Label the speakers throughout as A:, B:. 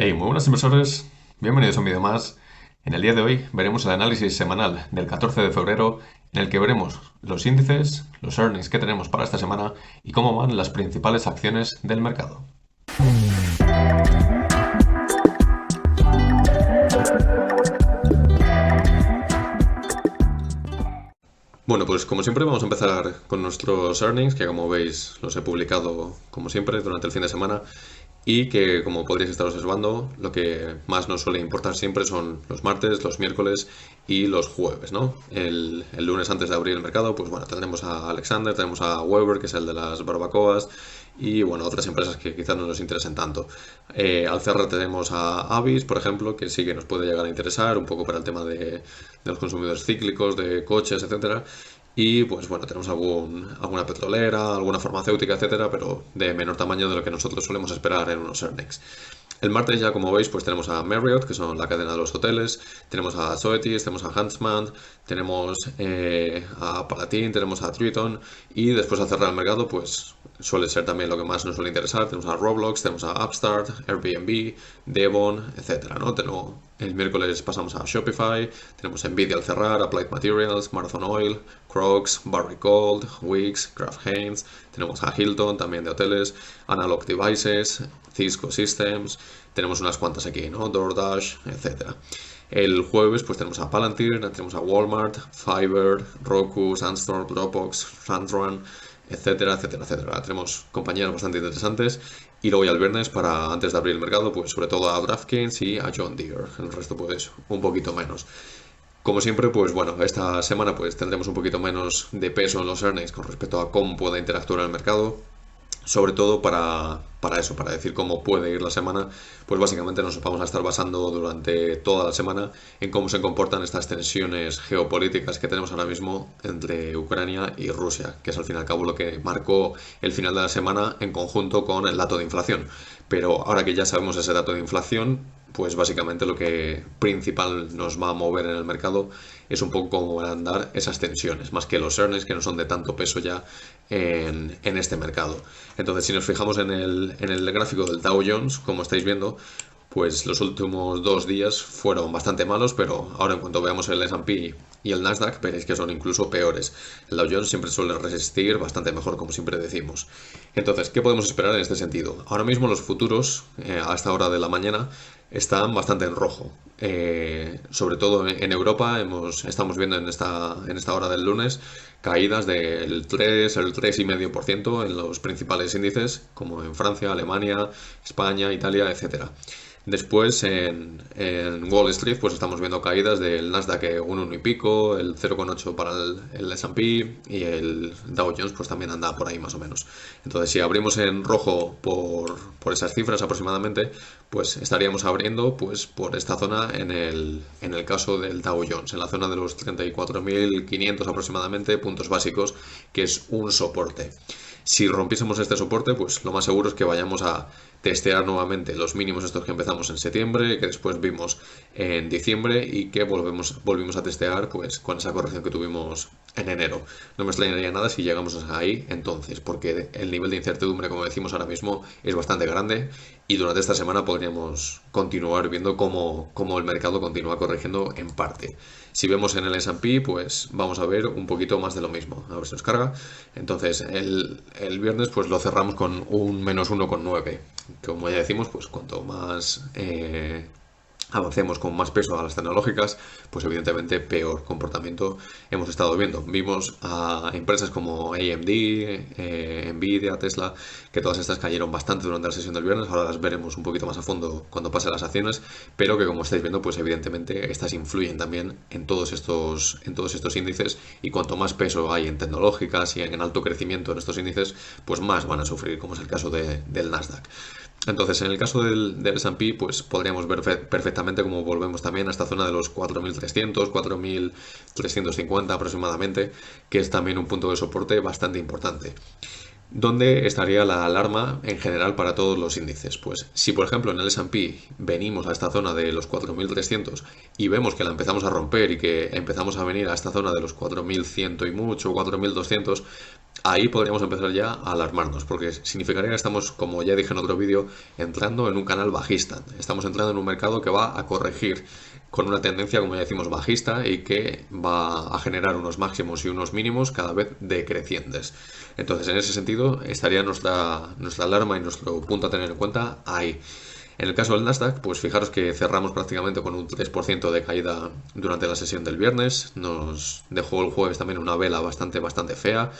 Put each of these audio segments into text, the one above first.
A: Hey, muy buenos inversores, bienvenidos a un vídeo más. En el día de hoy veremos el análisis semanal del 14 de febrero en el que veremos los índices, los earnings que tenemos para esta semana y cómo van las principales acciones del mercado. Bueno, pues como siempre vamos a empezar con nuestros earnings, que como veis los he publicado como siempre durante el fin de semana y que como podréis estar observando, lo que más nos suele importar siempre son los martes, los miércoles y los jueves, ¿no? El lunes antes de abrir el mercado, pues bueno, tendremos a Alexander, tenemos a Weber, que es el de las barbacoas, y bueno, otras empresas que quizás no nos interesen tanto. Al cerrar tenemos a Avis, por ejemplo, que sí que nos puede llegar a interesar un poco para el tema de los consumidores cíclicos, de coches, etcétera. Y pues bueno, tenemos alguna petrolera, alguna farmacéutica, etcétera, pero de menor tamaño de lo que nosotros solemos esperar en unos earnings. El martes ya, como veis, pues tenemos a Marriott, que son la cadena de los hoteles, tenemos a Sotheby's, tenemos a Huntsman, tenemos a Palatine, tenemos a Triton y después al cerrar el mercado, pues suele ser también lo que más nos suele interesar. Tenemos a Roblox, tenemos a Upstart, Airbnb, Devon, etcétera, ¿no? El miércoles pasamos a Shopify, tenemos Nvidia al cerrar, Applied Materials, Marathon Oil, Crocs, Barrick Gold, Wix, Kraft Heinz, tenemos a Hilton también de hoteles, Analog Devices, Cisco Systems, tenemos unas cuantas aquí, ¿no? DoorDash, etcétera. El jueves pues tenemos a Palantir, tenemos a Walmart, Fiverr, Roku, Sandstorm, Dropbox, Frontron, etcétera, etcétera, etcétera. Tenemos compañías bastante interesantes y luego ya el viernes para antes de abrir el mercado pues sobre todo a DraftKings y a John Deere. El resto pues un poquito menos. Como siempre, pues bueno, esta semana pues tendremos un poquito menos de peso en los earnings con respecto a cómo pueda interactuar el mercado. Sobre todo para eso, para decir cómo puede ir la semana, pues básicamente nos vamos a estar basando durante toda la semana en cómo se comportan estas tensiones geopolíticas que tenemos ahora mismo entre Ucrania y Rusia, que es al fin y al cabo lo que marcó el final de la semana en conjunto con el dato de inflación. Pero ahora que ya sabemos ese dato de inflación, pues básicamente lo que principal nos va a mover en el mercado es un poco cómo van a andar esas tensiones, más que los earnings que no son de tanto peso ya en este mercado. Entonces, si nos fijamos en el gráfico del Dow Jones, como estáis viendo, pues los últimos 2 días fueron bastante malos, pero ahora en cuanto veamos el S&P y el Nasdaq, veréis que son incluso peores. El Dow Jones siempre suele resistir bastante mejor, como siempre decimos. Entonces, ¿qué podemos esperar en este sentido? Ahora mismo los futuros, a esta hora de la mañana, están bastante en rojo. Sobre todo en Europa estamos viendo en esta hora del lunes caídas del 3, el 3,5% en los principales índices, como en Francia, Alemania, España, Italia, etcétera. Después en Wall Street pues estamos viendo caídas del Nasdaq un 1 y pico, el 0,8 para el S&P y el Dow Jones pues también anda por ahí más o menos. Entonces si abrimos en rojo por esas cifras aproximadamente, pues estaríamos abriendo pues por esta zona en el caso del Dow Jones, en la zona de los 34.500 aproximadamente puntos básicos, que es un soporte. Si rompiésemos este soporte, pues lo más seguro es que vayamos a testear nuevamente los mínimos estos que empezamos en septiembre, que después vimos en diciembre y que volvimos a testear pues con esa corrección que tuvimos en enero. No me extrañaría nada si llegamos ahí entonces, porque el nivel de incertidumbre, como decimos ahora mismo, es bastante grande y durante esta semana podríamos continuar viendo cómo el mercado continúa corrigiendo en parte. Si vemos en el S&P, pues vamos a ver un poquito más de lo mismo. A ver si nos carga. Entonces, el viernes pues lo cerramos con un -1,9. Como ya decimos, pues cuanto más avancemos con más peso a las tecnológicas, pues evidentemente peor comportamiento hemos estado viendo. Vimos a empresas como AMD, Nvidia, Tesla, que todas estas cayeron bastante durante la sesión del viernes. Ahora las veremos un poquito más a fondo cuando pasen las acciones, pero que como estáis viendo, pues evidentemente estas influyen también en todos estos índices, y cuanto más peso hay en tecnológicas y en alto crecimiento en estos índices, pues más van a sufrir, como es el caso del Nasdaq. Entonces, en el caso del S&P, pues podríamos ver perfectamente cómo volvemos también a esta zona de los 4.300, 4.350 aproximadamente, que es también un punto de soporte bastante importante. ¿Dónde estaría la alarma en general para todos los índices? Pues si por ejemplo en el S&P venimos a esta zona de los 4.300 y vemos que la empezamos a romper y que empezamos a venir a esta zona de los 4.100 y mucho, 4.200, ahí podríamos empezar ya a alarmarnos, porque significaría que estamos, como ya dije en otro vídeo, entrando en un canal bajista. Estamos entrando en un mercado que va a corregir con una tendencia, como ya decimos, bajista y que va a generar unos máximos y unos mínimos cada vez decrecientes. Entonces, en ese sentido, estaría nuestra alarma y nuestro punto a tener en cuenta ahí. En el caso del Nasdaq, pues fijaros que cerramos prácticamente con un 3% de caída durante la sesión del viernes. Nos dejó el jueves también una vela bastante fea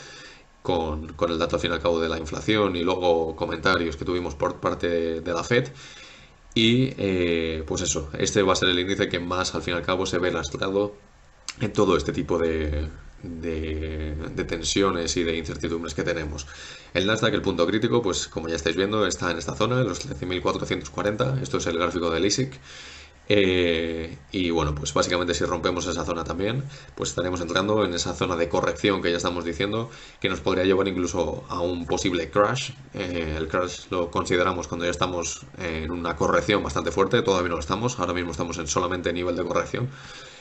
A: con el dato al fin y al cabo de la inflación y luego comentarios que tuvimos por parte de la Fed. Y pues eso, este va a ser el índice que más al fin y al cabo se ve lastrado en todo este tipo de tensiones y de incertidumbres que tenemos. El Nasdaq, el punto crítico, pues como ya estáis viendo, está en esta zona, en los 13.440. Esto es el gráfico del ISIC. Y bueno, pues básicamente si rompemos esa zona también, pues estaremos entrando en esa zona de corrección que ya estamos diciendo, que nos podría llevar incluso a un posible crash. El crash lo consideramos cuando ya estamos en una corrección bastante fuerte, todavía no lo estamos, ahora mismo estamos en solamente nivel de corrección.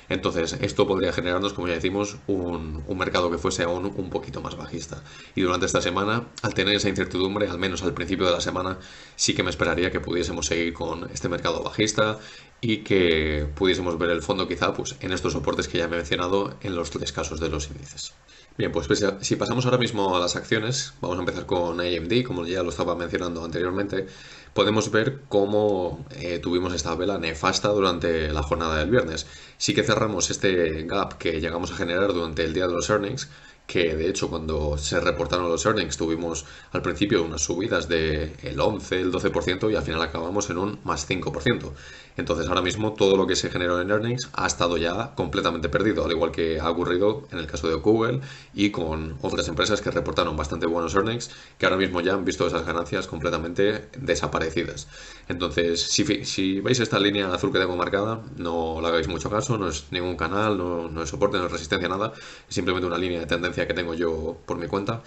A: Entonces, esto podría generarnos, como ya decimos, un mercado que fuese aún un poquito más bajista. Y durante esta semana, al tener esa incertidumbre, al menos al principio de la semana, sí que me esperaría que pudiésemos seguir con este mercado bajista y que pudiésemos ver el fondo quizá pues, en estos soportes que ya me he mencionado en los tres casos de los índices. Bien, pues si pasamos ahora mismo a las acciones, vamos a empezar con AMD, como ya lo estaba mencionando anteriormente, podemos ver cómo tuvimos esta vela nefasta durante la jornada del viernes. Sí que cerramos este gap que llegamos a generar durante el día de los earnings, que de hecho cuando se reportaron los earnings tuvimos al principio unas subidas del 11, el 12% y al final acabamos en un más 5%. Entonces ahora mismo todo lo que se generó en earnings ha estado ya completamente perdido, al igual que ha ocurrido en el caso de Google y con otras empresas que reportaron bastante buenos earnings, que ahora mismo ya han visto esas ganancias completamente desaparecidas. Entonces, si veis esta línea azul que tengo marcada, no le hagáis mucho caso, no es ningún canal, no es soporte, no es resistencia, nada, es simplemente una línea de tendencia que tengo yo por mi cuenta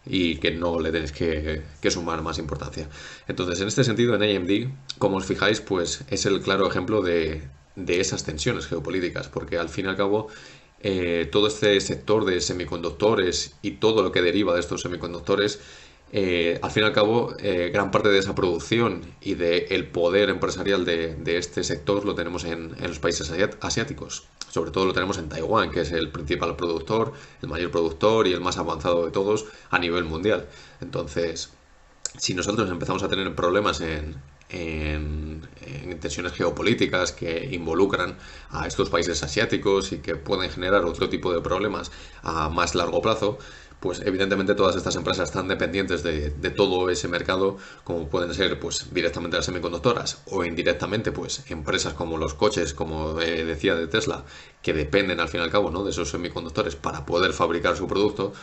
A: y que no le tenéis que sumar más importancia. Entonces, en este sentido, en AMD, como os fijáis, pues es el claro ejemplo de esas tensiones geopolíticas, porque al fin y al cabo todo este sector de semiconductores y todo lo que deriva de estos semiconductores, al fin y al cabo, gran parte de esa producción y del poder empresarial de este sector lo tenemos en los países asiáticos. Sobre todo lo tenemos en Taiwán, que es el principal productor, el mayor productor y el más avanzado de todos a nivel mundial. Entonces, si nosotros empezamos a tener problemas en tensiones geopolíticas que involucran a estos países asiáticos y que pueden generar otro tipo de problemas a más largo plazo, pues evidentemente todas estas empresas están dependientes de todo ese mercado, como pueden ser pues directamente las semiconductoras o indirectamente pues empresas como los coches, como decía de Tesla, que dependen al fin y al cabo, ¿no?, de esos semiconductores para poder fabricar su producto.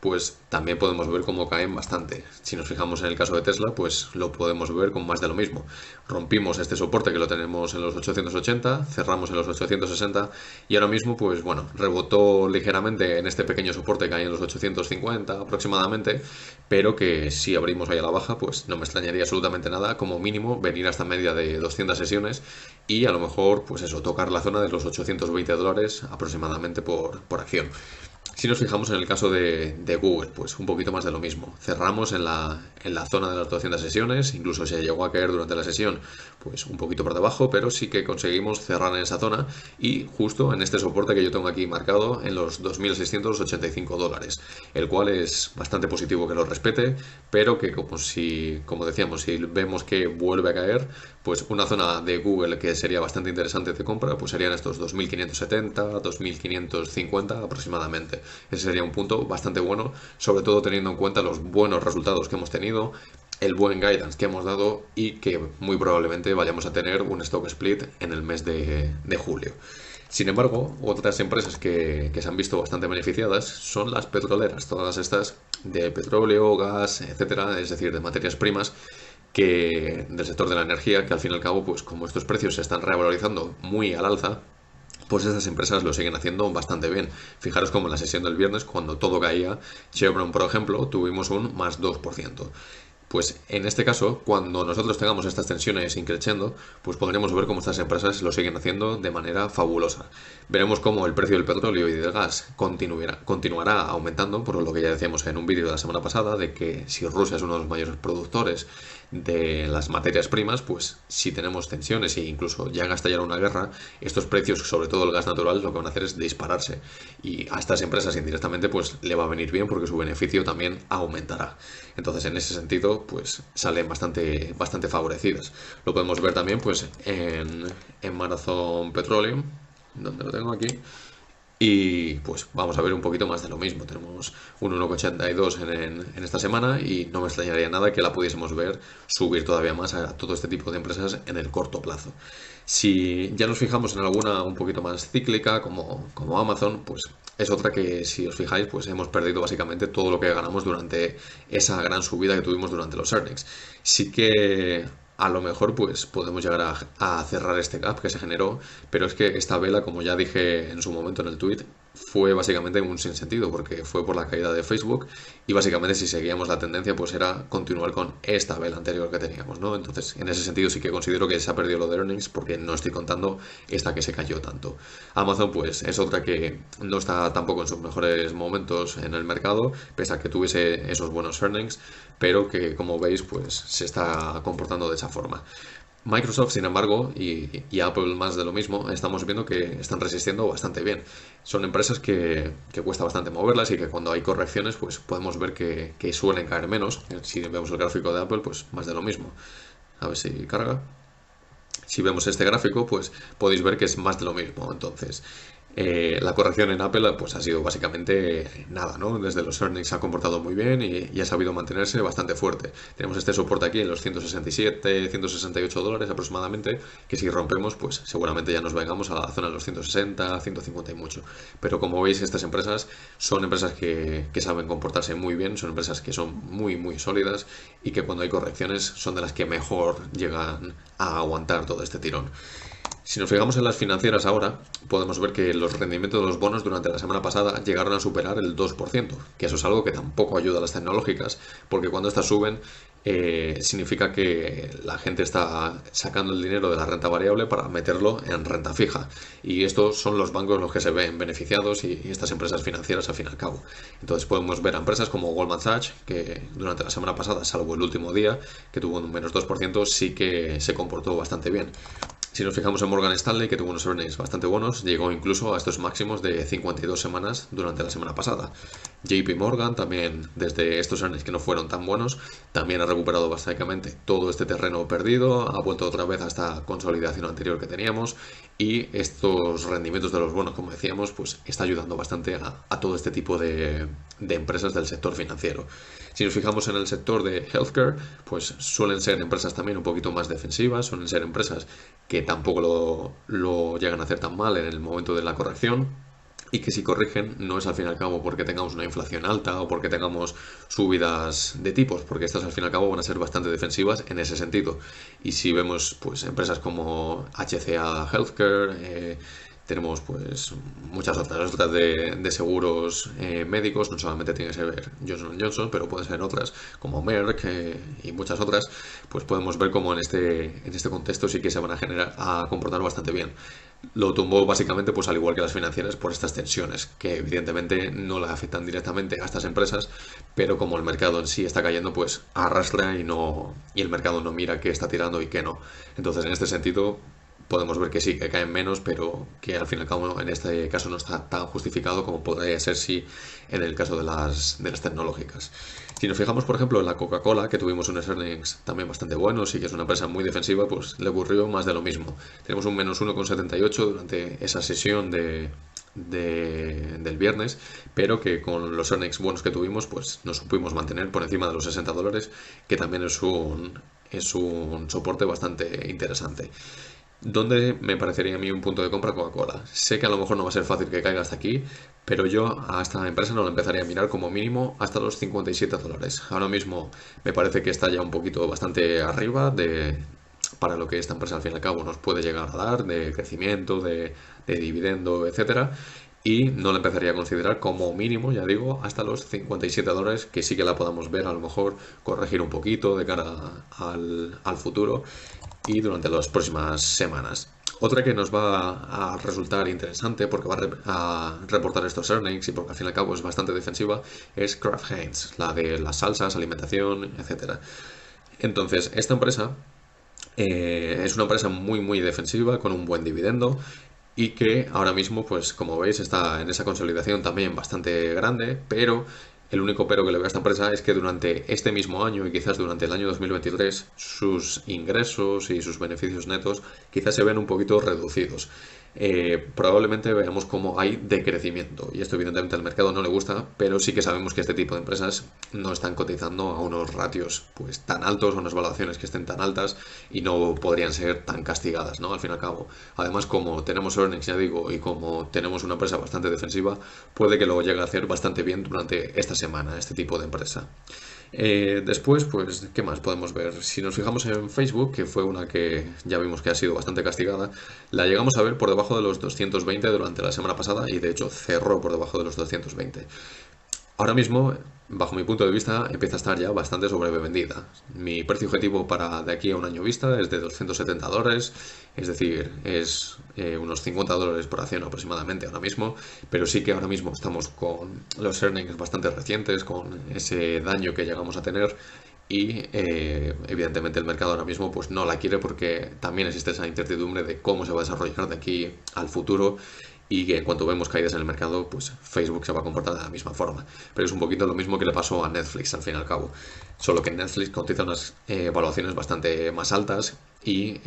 A: Pues también podemos ver cómo caen bastante. Si nos fijamos en el caso de Tesla, pues lo podemos ver con más de lo mismo. Rompimos este soporte que lo tenemos en los 880, cerramos en los 860 y ahora mismo, pues bueno, rebotó ligeramente en este pequeño soporte que hay en los 850 aproximadamente, pero que si abrimos ahí a la baja, pues no me extrañaría absolutamente nada, como mínimo venir a esta media de 200 sesiones y a lo mejor, pues eso, tocar la zona de los $820 aproximadamente por acción. Si nos fijamos en el caso de Google, pues un poquito más de lo mismo. Cerramos en la zona de las 200 sesiones, incluso se llegó a caer durante la sesión, pues un poquito por debajo, pero sí que conseguimos cerrar en esa zona y justo en este soporte que yo tengo aquí marcado en los $2.685, el cual es bastante positivo que lo respete, pero que como decíamos, si vemos que vuelve a caer, pues una zona de Google que sería bastante interesante de compra, pues serían estos 2.570, 2.550 aproximadamente. Ese sería un punto bastante bueno, sobre todo teniendo en cuenta los buenos resultados que hemos tenido, el buen guidance que hemos dado y que muy probablemente vayamos a tener un stock split en el mes de julio. Sin embargo, otras empresas que se han visto bastante beneficiadas son las petroleras, todas estas de petróleo, gas, etcétera, es decir, de materias primas del sector de la energía, que al fin y al cabo, pues como estos precios se están revalorizando muy al alza, pues estas empresas lo siguen haciendo bastante bien. Fijaros como en la sesión del viernes, cuando todo caía, Chevron, por ejemplo, tuvimos un más 2%. Pues en este caso, cuando nosotros tengamos estas tensiones increciendo, pues podremos ver cómo estas empresas lo siguen haciendo de manera fabulosa. Veremos cómo el precio del petróleo y del gas continuará aumentando, por lo que ya decíamos en un vídeo de la semana pasada, de que si Rusia es uno de los mayores productores de las materias primas, pues si tenemos tensiones e incluso llega a estallar una guerra, estos precios, sobre todo el gas natural, lo que van a hacer es dispararse. Y a estas empresas indirectamente pues le va a venir bien porque su beneficio también aumentará. Entonces en ese sentido pues salen bastante favorecidas. Lo podemos ver también pues en Marathon Petroleum, donde lo tengo aquí. Y pues vamos a ver un poquito más de lo mismo. Tenemos un 1,82 en esta semana y no me extrañaría nada que la pudiésemos ver subir todavía más a todo este tipo de empresas en el corto plazo. Si ya nos fijamos en alguna un poquito más cíclica como Amazon, pues es otra que si os fijáis pues hemos perdido básicamente todo lo que ganamos durante esa gran subida que tuvimos durante los earnings. Sí que a lo mejor pues podemos llegar a cerrar este gap que se generó, pero es que esta vela, como ya dije en su momento en el tweet, fue básicamente un sinsentido porque fue por la caída de Facebook y básicamente si seguíamos la tendencia pues era continuar con esta vela anterior que teníamos, ¿no? Entonces en ese sentido sí que considero que se ha perdido lo de earnings porque no estoy contando esta que se cayó tanto. Amazon pues es otra que no está tampoco en sus mejores momentos en el mercado, pese a que tuviese esos buenos earnings, pero que como veis pues se está comportando de esa forma. Microsoft, sin embargo, y Apple más de lo mismo, estamos viendo que están resistiendo bastante bien. Son empresas que cuesta bastante moverlas y que cuando hay correcciones pues podemos ver que suelen caer menos. Si vemos el gráfico de Apple, pues más de lo mismo. A ver si carga. Si vemos este gráfico, pues podéis ver que es más de lo mismo. Entonces, la corrección en Apple pues ha sido básicamente nada, ¿no? Desde los earnings se ha comportado muy bien y ha sabido mantenerse bastante fuerte. Tenemos este soporte aquí en los 167, 168 dólares aproximadamente, que si rompemos, pues seguramente ya nos vengamos a la zona de los 160, 150 y mucho. Pero como veis, estas empresas son empresas que saben comportarse muy bien, son empresas que son muy sólidas y que cuando hay correcciones son de las que mejor llegan a aguantar todo este tirón. Si nos fijamos en las financieras ahora, podemos ver que los rendimientos de los bonos durante la semana pasada llegaron a superar el 2%, que eso es algo que tampoco ayuda a las tecnológicas, porque cuando estas suben significa que la gente está sacando el dinero de la renta variable para meterlo en renta fija. Y estos son los bancos los que se ven beneficiados y estas empresas financieras al fin y al cabo. Entonces podemos ver a empresas como Goldman Sachs, que durante la semana pasada, salvo el último día, que tuvo un menos 2%, sí que se comportó bastante bien. Si nos fijamos en Morgan Stanley, que tuvo unos earnings bastante buenos, llegó incluso a estos máximos de 52 semanas durante la semana pasada. JP Morgan también, desde estos earnings que no fueron tan buenos, también ha recuperado básicamente todo este terreno perdido, ha vuelto otra vez a esta consolidación anterior que teníamos y estos rendimientos de los bonos, como decíamos, pues está ayudando bastante a todo este tipo de empresas del sector financiero. Si nos fijamos en el sector de healthcare, pues suelen ser empresas también un poquito más defensivas, suelen ser empresas que tampoco lo llegan a hacer tan mal en el momento de la corrección y que si corrigen no es al fin y al cabo porque tengamos una inflación alta o porque tengamos subidas de tipos, porque estas al fin y al cabo van a ser bastante defensivas en ese sentido. Y si vemos pues empresas como HCA Healthcare, tenemos pues muchas otras de seguros médicos, no solamente tiene que ser Johnson Johnson, pero pueden ser otras como Merck y muchas otras, pues podemos ver cómo en este contexto sí que se van a comportar bastante bien. Lo tumbó básicamente pues al igual que las financieras por estas tensiones, que evidentemente no le afectan directamente a estas empresas, pero como el mercado en sí está cayendo, pues arrastra y el mercado no mira qué está tirando y qué no. Entonces en este sentido podemos ver que sí, que caen menos, pero que al fin y al cabo en este caso no está tan justificado como podría ser si en el caso de las tecnológicas. Si nos fijamos, por ejemplo, en la Coca-Cola, que tuvimos unos earnings también bastante buenos y que es una empresa muy defensiva, pues le ocurrió más de lo mismo. Tenemos un menos 1,78 durante esa sesión del viernes, pero que con los earnings buenos que tuvimos, pues nos supimos mantener por encima de los 60 dólares, que también es un soporte bastante interesante. ¿Dónde me parecería a mí un punto de compra Coca-Cola? Sé que a lo mejor no va a ser fácil que caiga hasta aquí, pero yo a esta empresa no la empezaría a mirar como mínimo hasta los 57 dólares. Ahora mismo me parece que está ya un poquito bastante arriba para lo que esta empresa al fin y al cabo nos puede llegar a dar de crecimiento, de dividendo, etcétera. Y no la empezaría a considerar como mínimo, ya digo, hasta los $57, que sí que la podamos ver, a lo mejor corregir un poquito de cara al futuro y durante las próximas semanas. Otra que nos va a resultar interesante porque va a reportar estos earnings y porque al fin y al cabo es bastante defensiva es Kraft Heinz, la de las salsas, alimentación, etcétera. Entonces, esta empresa es una empresa muy defensiva con un buen dividendo y que ahora mismo, pues como veis, está en esa consolidación también bastante grande, pero el único pero que le veo a esta empresa es que durante este mismo año y quizás durante el año 2023 sus ingresos y sus beneficios netos quizás se ven un poquito reducidos. Probablemente veamos cómo hay decrecimiento y esto evidentemente al mercado no le gusta, pero sí que sabemos que este tipo de empresas no están cotizando a unos ratios pues tan altos, a unas valoraciones que estén tan altas y no podrían ser tan castigadas, ¿no? Al fin y al cabo. Además, como tenemos earnings, ya digo, y como tenemos una empresa bastante defensiva, puede que lo llegue a hacer bastante bien durante esta semana, este tipo de empresa. Después, pues, ¿qué más podemos ver? Si nos fijamos en Facebook, que fue una que ya vimos que ha sido bastante castigada, la llegamos a ver por debajo de los 220 durante la semana pasada y de hecho cerró por debajo de los 220. Ahora mismo, bajo mi punto de vista, empieza a estar ya bastante sobrevendida. Mi precio objetivo para de aquí a un año vista es de $270, es decir, es unos $50 por acción aproximadamente ahora mismo, pero sí que ahora mismo estamos con los earnings bastante recientes, con ese daño que llegamos a tener y evidentemente el mercado ahora mismo pues no la quiere porque también existe esa incertidumbre de cómo se va a desarrollar de aquí al futuro y que en cuanto vemos caídas en el mercado, pues Facebook se va a comportar de la misma forma. Pero es un poquito lo mismo que le pasó a Netflix al fin y al cabo. Solo que Netflix cotiza unas evaluaciones bastante más altas y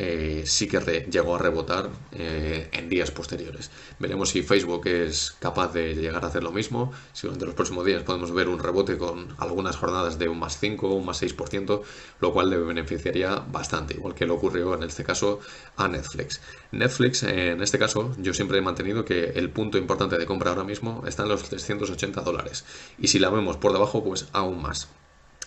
A: sí que llegó a rebotar en días posteriores. Veremos si Facebook es capaz de llegar a hacer lo mismo, si durante los próximos días podemos ver un rebote con algunas jornadas de un más 5 o un más 6%, lo cual le beneficiaría bastante, igual que le ocurrió en este caso a Netflix. Netflix, en este caso, yo siempre he mantenido que el punto importante de compra ahora mismo está en los $380 y si la vemos por debajo, pues aún más.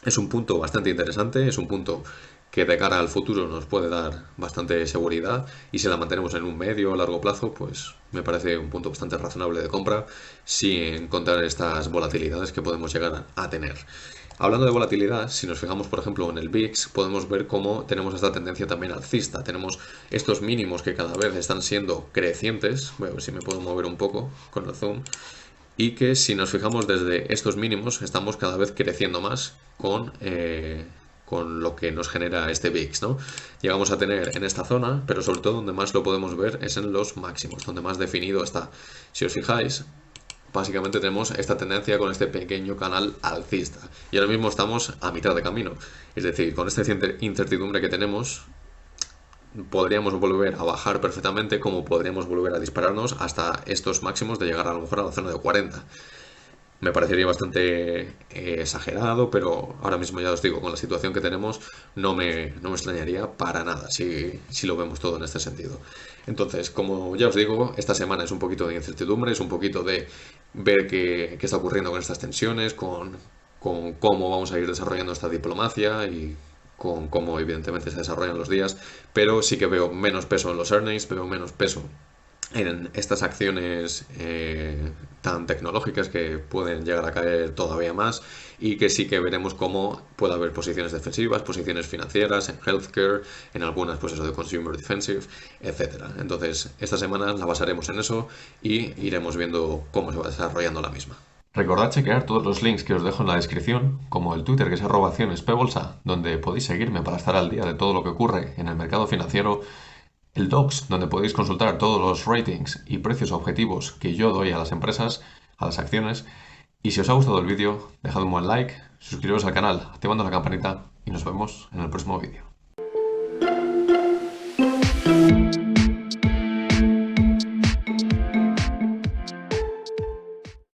A: Es un punto bastante interesante, es un punto que de cara al futuro nos puede dar bastante seguridad y si la mantenemos en un medio o largo plazo, pues me parece un punto bastante razonable de compra sin contar estas volatilidades que podemos llegar a tener. Hablando de volatilidad, si nos fijamos por ejemplo en el VIX, podemos ver cómo tenemos esta tendencia también alcista. Tenemos estos mínimos que cada vez están siendo crecientes. Voy a ver si me puedo mover un poco con el zoom. Y que si nos fijamos desde estos mínimos, estamos cada vez creciendo más con lo que nos genera este VIX, ¿no? Llegamos a tener en esta zona, pero sobre todo donde más lo podemos ver es en los máximos, donde más definido está. Si os fijáis, básicamente tenemos esta tendencia con este pequeño canal alcista y ahora mismo estamos a mitad de camino, es decir, con esta incertidumbre que tenemos podríamos volver a bajar perfectamente como podríamos volver a dispararnos hasta estos máximos de llegar a lo mejor a la zona de 40. Me parecería bastante exagerado, pero ahora mismo ya os digo, con la situación que tenemos, no me extrañaría para nada si lo vemos todo en este sentido. Entonces, como ya os digo, esta semana es un poquito de incertidumbre, es un poquito de ver qué está ocurriendo con estas tensiones, con cómo vamos a ir desarrollando esta diplomacia y con cómo evidentemente se desarrollan los días, pero sí que veo menos peso en los earnings, veo menos peso en estas acciones tan tecnológicas que pueden llegar a caer todavía más y que sí que veremos cómo puede haber posiciones defensivas, posiciones financieras, en healthcare, en algunas pues eso de consumer defensive, etcétera. Entonces, esta semana la basaremos en eso y iremos viendo cómo se va desarrollando la misma. Recordad chequear todos los links que os dejo en la descripción, como el Twitter que es @accionespbolsa, donde podéis seguirme para estar al día de todo lo que ocurre en el mercado financiero, el Docs, donde podéis consultar todos los ratings y precios objetivos que yo doy a las empresas, a las acciones. Y si os ha gustado el vídeo, dejad un buen like, suscribiros al canal activando la campanita y nos vemos en el próximo vídeo.